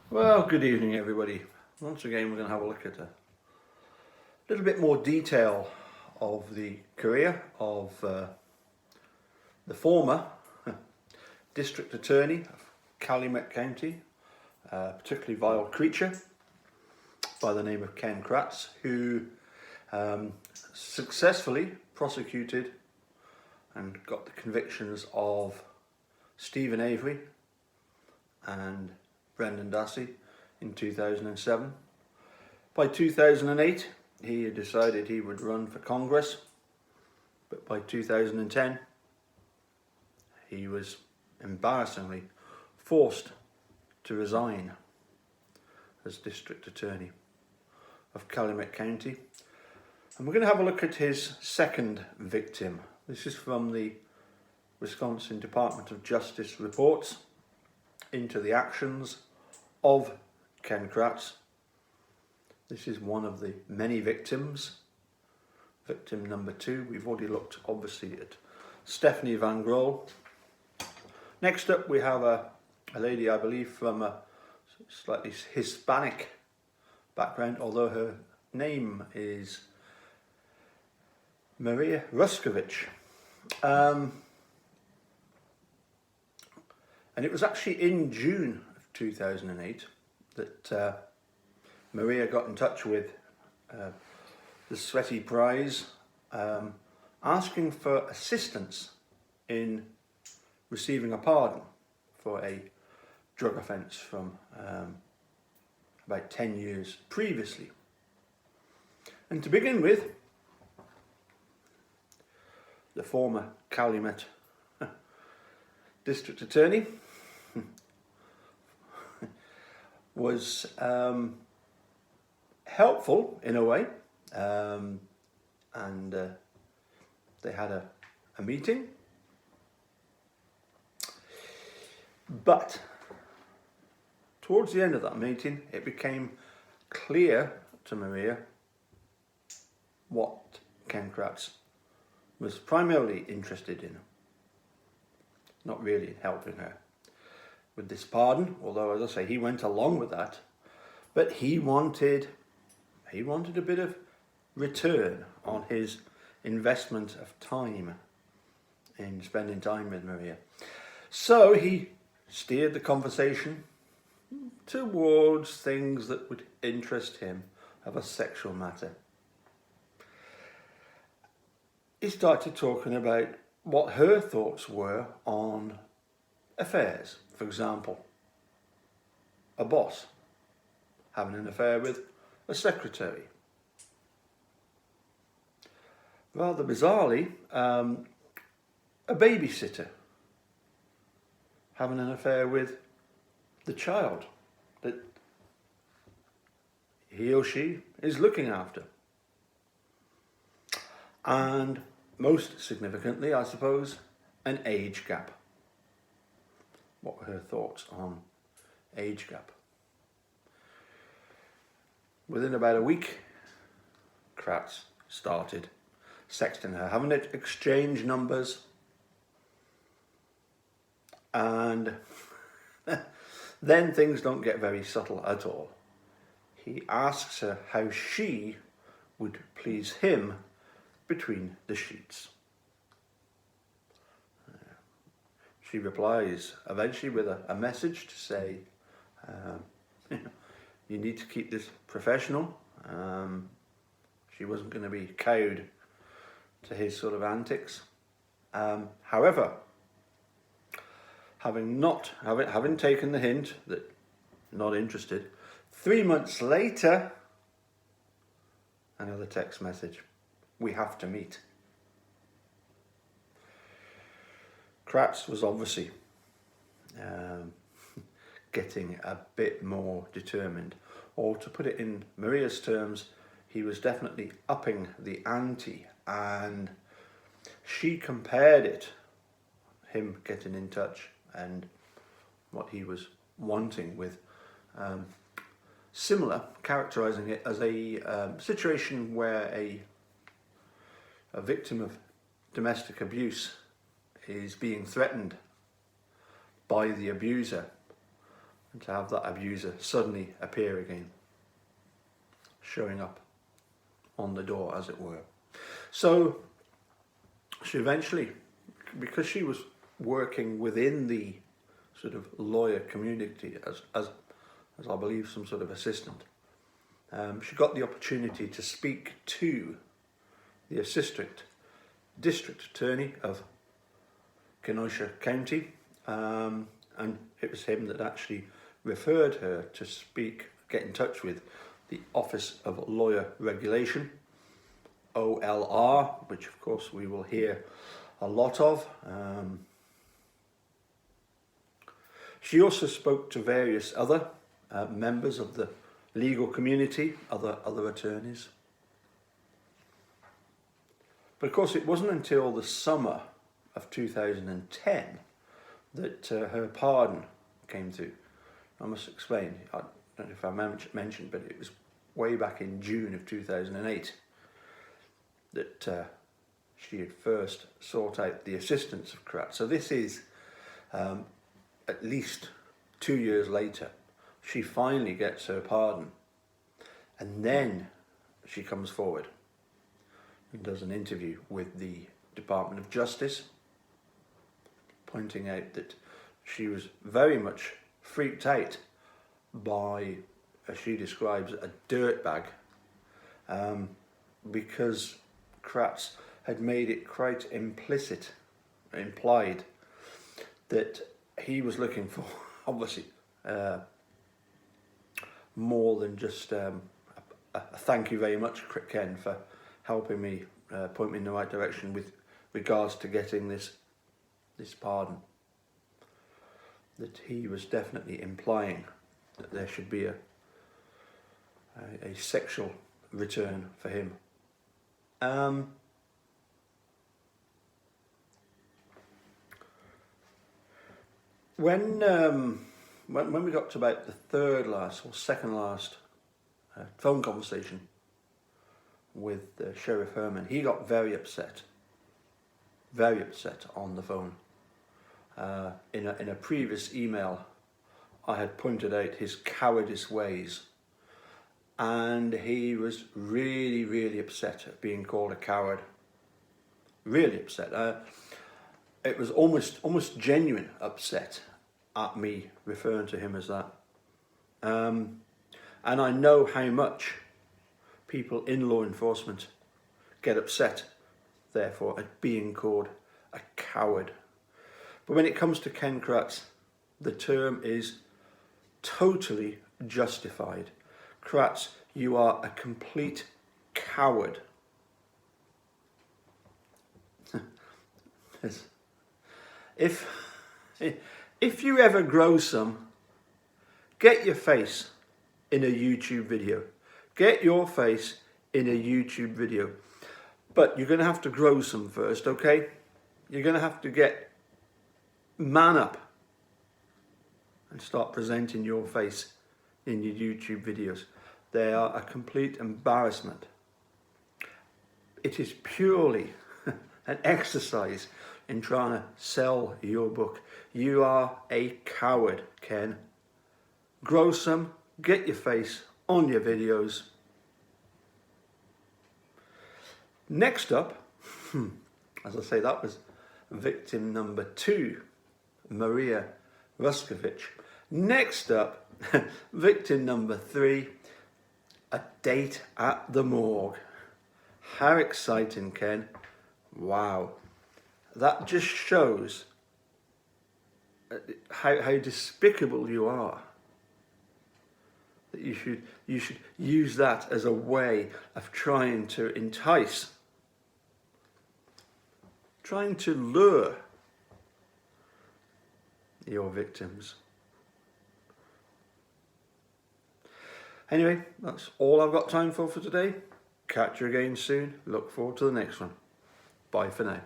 Well, good evening everybody. Once again we're going to have a look at a little bit more detail of the career of the former District Attorney of Calumet County, a particularly vile creature by the name of Ken Kratz, who successfully prosecuted and got the convictions of Stephen Avery and Brendan Dassey in 2007. By 2008, he had decided he would run for Congress, but by 2010, he was embarrassingly forced to resign as District Attorney of Calumet County. And we're going to have a look at his second victim. This is from the Wisconsin Department of Justice reports into the actions of Ken Kratz. This is one of the many victims. Victim number 2. We've already looked obviously at Stephanie Van Grohl. Next up we have a lady, I believe, from a slightly Hispanic background, although her name is Maria Ruskovich. And it was actually in June of 2008 that Maria got in touch with the Sweaty Prize, asking for assistance in receiving a pardon for a drug offence from about 10 years previously. And to begin with, the former Calumet District Attorney was helpful in a way, and they had a meeting, but towards the end of that meeting it became clear to Maria what Ken Kratz was primarily interested in, not really in helping her with this pardon, although, as I say, he went along with that, but he wanted a bit of return on his investment of time in spending time with Maria. So he steered the conversation towards things that would interest him of a sexual matter. He started talking about what her thoughts were on affairs. For example, a boss having an affair with a secretary. Rather bizarrely, a babysitter having an affair with the child that he or she is looking after. And most significantly, I suppose, an age gap. What were her thoughts on age gap? Within about a week, Kratz started sexting her, having to exchange numbers, and then things don't get very subtle at all. He asks her how she would please him between the sheets. She replies eventually with a message to say, you need to keep this professional. She wasn't going to be cowed to his sort of antics. However, having taken the hint that not interested, 3 months later, another text message. We have to meet. Kratz was obviously getting a bit more determined, or to put it in Maria's terms, he was definitely upping the ante, and she compared it, him getting in touch and what he was wanting with similar, characterizing it as a situation where a victim of domestic abuse is being threatened by the abuser, and to have that abuser suddenly appear again, showing up on the door, as it were. So she eventually, because she was working within the sort of lawyer community as I believe some sort of assistant, she got the opportunity to speak to the assistant district attorney of Kenosha County, and it was him that actually referred her to get in touch with the Office of Lawyer Regulation, OLR, which of course we will hear a lot of. She also spoke to various other members of the legal community, other attorneys. But of course it wasn't until the summer of 2010 that her pardon came through. I must explain, I don't know if I mentioned, but it was way back in June of 2008 that she had first sought out the assistance of Kratz. So this is at least 2 years later. She finally gets her pardon, and then she comes forward and does an interview with the Department of Justice, pointing out that she was very much freaked out by, as she describes, a dirtbag, because Kratz had made it quite implied that he was looking for, obviously, more than just a thank you very much, Ken, for helping me, point me in the right direction with regards to getting this pardon. That he was definitely implying that there should be a sexual return for him. When we got to about the third last or second last phone conversation with Sheriff Herman, he got very upset on the phone. In a previous email, I had pointed out his cowardice ways, and he was really upset at being called a coward. Really upset. It was almost genuine upset at me referring to him as that. And I know how much people in law enforcement get upset, therefore, at being called a coward. But when it comes to Ken Kratz, the term is totally justified. Kratz, you are a complete coward. If you ever grow some, get your face in a YouTube video. Get your face in a YouTube video. But you're going to have to grow some first, okay? You're going to have to man up and start presenting your face in your YouTube videos. They are a complete embarrassment. It is purely an exercise in trying to sell your book. You are a coward, Ken. Grow some, get your face on your videos. Next up, as I say, that was victim number 2, Maria Ruskovich. Next up, victim number 3, a date at the morgue. How exciting, Ken. Wow. That just shows how despicable you are. That you should use that as a way of trying to entice, trying to lure your victims. Anyway, that's all I've got time for today. Catch you again soon. Look forward to the next one. Bye for now.